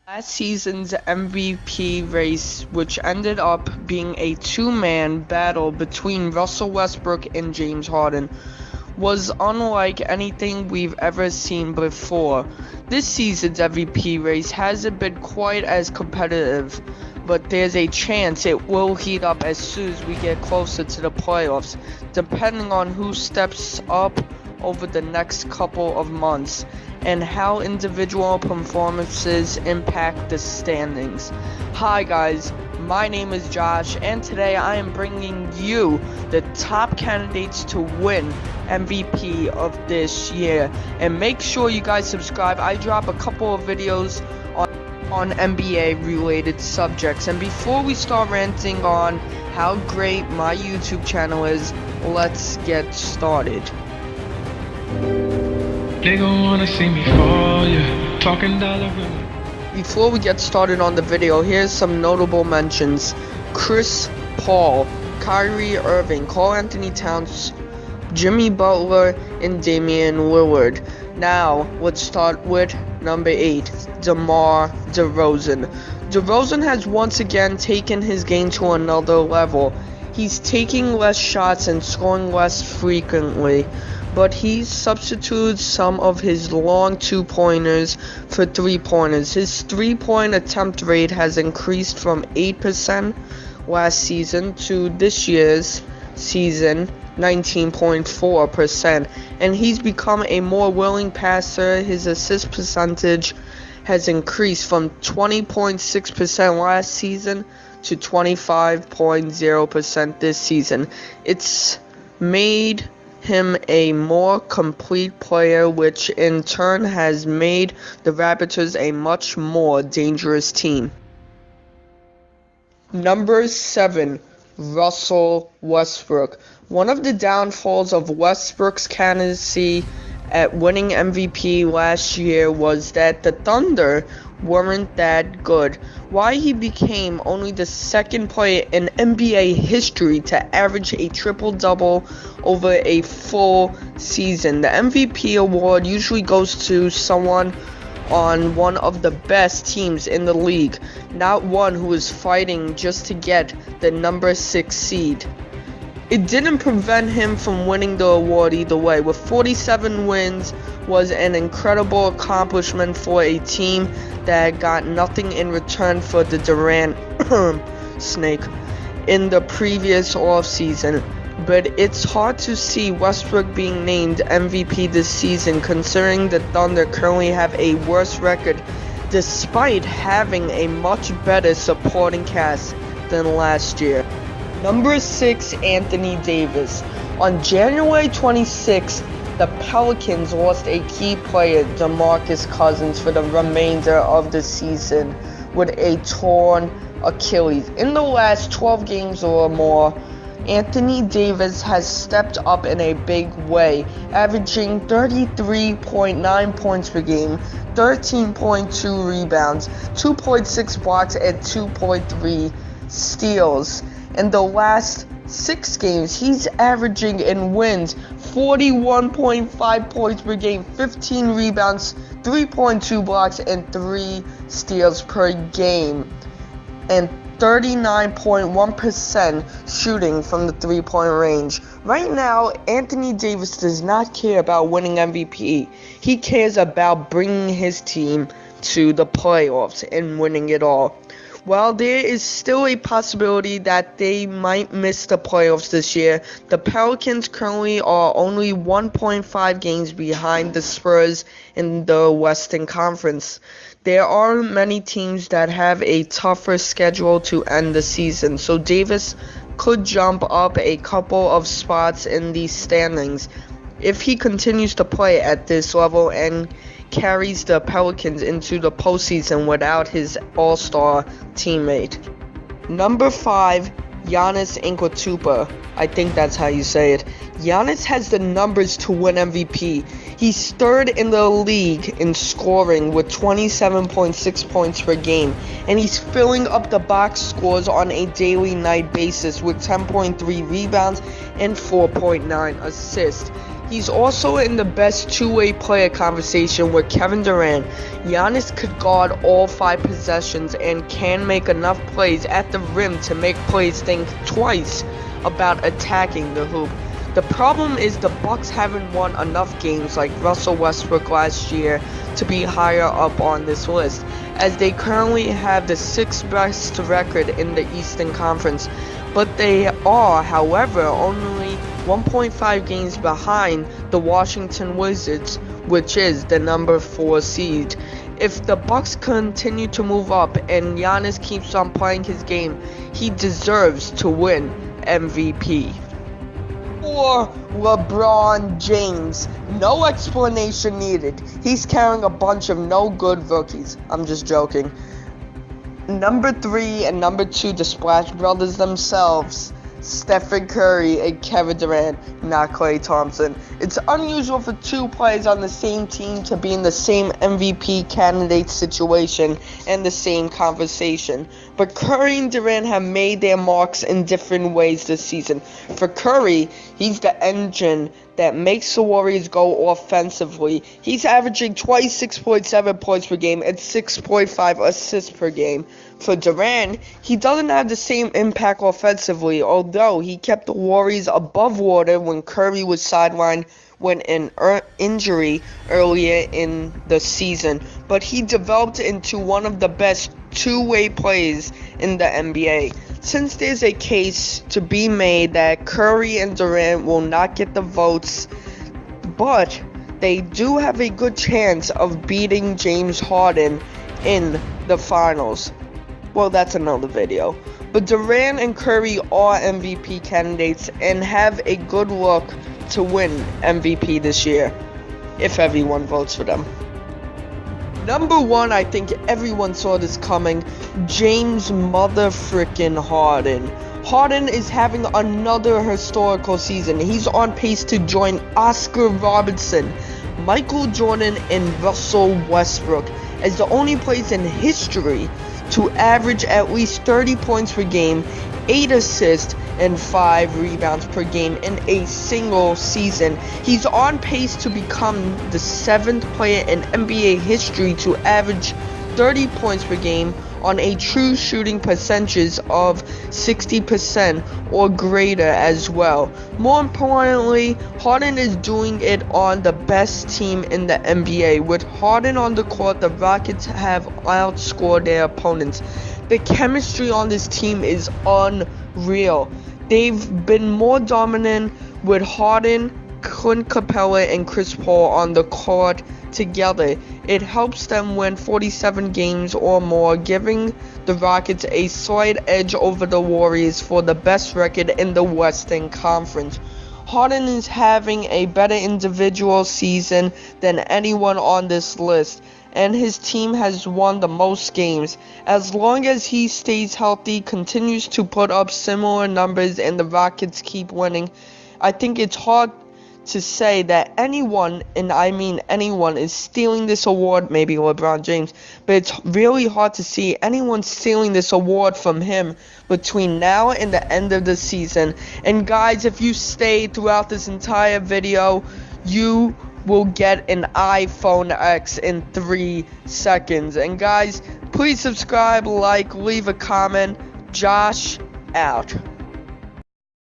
Last season's MVP race, which ended up being a two-man battle between Russell Westbrook and James Harden, was unlike anything we've ever seen before. This season's MVP race hasn't been quite as competitive, but there's a chance it will heat up as soon as we get closer to the playoffs, depending on who steps up over the next couple of months and how individual performances impact the standings. Hi guys, my name is Josh, and today I am bringing you the top candidates to win MVP of this year. And make sure you guys subscribe. I drop a couple of videos on NBA related subjects. And before we start ranting on how great my YouTube channel is, let's get started. They gon' wanna see me fall, yeah. Talking dollar bill. Before we get started on the video, here's some notable mentions. Chris Paul, Kyrie Irving, Karl Anthony Towns, Jimmy Butler, and Damian Lillard. Now, let's start with number 8, DeMar DeRozan. DeRozan has once again taken his game to another level. He's taking less shots and scoring less frequently, but he substituted some of his long two-pointers for three-pointers. His three-point attempt rate has increased from 8% last season to this year's season 19.4%, and he's become a more willing passer. His assist percentage has increased from 20.6% last season to 25.0% this season. It's made him a more complete player, which in turn has made the Raptors a much more dangerous team. Number 7, Russell Westbrook. One of the downfalls of Westbrook's candidacy at winning MVP last year was that the Thunder weren't that good. Why he became only the second player in NBA history to average a triple-double over a full season. The MVP award usually goes to someone on one of the best teams in the league, not one who is fighting just to get the number 6 seed. It didn't prevent him from winning the award either way. With 47 wins was an incredible accomplishment for a team that got nothing in return for the Durant snake in the previous offseason. But it's hard to see Westbrook being named MVP this season, considering the Thunder currently have a worse record despite having a much better supporting cast than last year. Number 6, Anthony Davis. On January 26th, the Pelicans lost a key player, DeMarcus Cousins, for the remainder of the season with a torn Achilles. In the last 12 games or more, Anthony Davis has stepped up in a big way, averaging 33.9 points per game, 13.2 rebounds, 2.6 blocks, and 2.3 steals. In the last 6 games, he's averaging in wins 41.5 points per game, 15 rebounds, 3.2 blocks, and 3 steals per game, and 39.1% shooting from the three-point range. Right now, Anthony Davis does not care about winning MVP. He cares about bringing his team to the playoffs and winning it all. While there is still a possibility that they might miss the playoffs this year, the Pelicans currently are only 1.5 games behind the Spurs in the Western Conference. There are many teams that have a tougher schedule to end the season, so Davis could jump up a couple of spots in the standings if he continues to play at this level and carries the Pelicans into the postseason without his all-star teammate. Number 5, Giannis Antetokounmpo. I think that's how you say it. Giannis has the numbers to win MVP. He's third in the league in scoring with 27.6 points per game, and he's filling up the box scores on a daily night basis with 10.3 rebounds and 4.9 assists. He's also in the best two-way player conversation with Kevin Durant. Giannis could guard all 5 possessions and can make enough plays at the rim to make players think twice about attacking the hoop. The problem is the Bucks haven't won enough games like Russell Westbrook last year to be higher up on this list, as they currently have the 6th best record in the Eastern Conference. But they are, however, only 1.5 games behind the Washington Wizards, which is the number 4 seed. If the Bucks continue to move up and Giannis keeps on playing his game, he deserves to win MVP. Or LeBron James. No explanation needed. He's carrying a bunch of no good rookies. I'm just joking. Number 3 and number 2, the Splash Brothers themselves, Steph Curry and Kevin Durant, not Klay Thompson. It's unusual for 2 players on the same team to be in the same MVP candidate situation and the same conversation. But Curry and Durant have made their marks in different ways this season. For Curry, he's the engine that makes the Warriors go offensively. He's averaging 26.7 points per game and 6.5 assists per game. For Durant, he doesn't have the same impact offensively, although he kept the Warriors above water when Curry was sidelined with an injury earlier in the season. But he developed into one of the best two-way players in the NBA. Since there's a case to be made that Curry and Durant will not get the votes, but they do have a good chance of beating James Harden in the finals. Well, that's another video. But Durant and Curry are MVP candidates and have a good look to win MVP this year, if everyone votes for them. Number 1, I think everyone saw this coming, James motherfrickin' Harden. Harden is having another historical season. He's on pace to join Oscar Robertson, Michael Jordan, and Russell Westbrook as the only players in history to average at least 30 points per game, 8 assists, and 5 rebounds per game in a single season. He's on pace to become the 7th player in NBA history to average 30 points per game on a true shooting percentage of 60% or greater as well. More importantly, Harden is doing it on the best team in the NBA. With Harden on the court, the Rockets have outscored their opponents. The chemistry on this team is unreal. They've been more dominant with Harden, Clint Capella, and Chris Paul on the court together. It helps them win 47 games or more, giving the Rockets a slight edge over the Warriors for the best record in the Western Conference. Harden is having a better individual season than anyone on this list, and his team has won the most games. As long as he stays healthy, continues to put up similar numbers, and the Rockets keep winning, I think it's hard to say that anyone, and I mean anyone, is stealing this award. Maybe LeBron James, but it's really hard to see anyone stealing this award from him between now and the end of the season. And guys, if you stay throughout this entire video, you will get an iPhone X in 3 seconds. And guys, please subscribe, like, leave a comment. Josh out.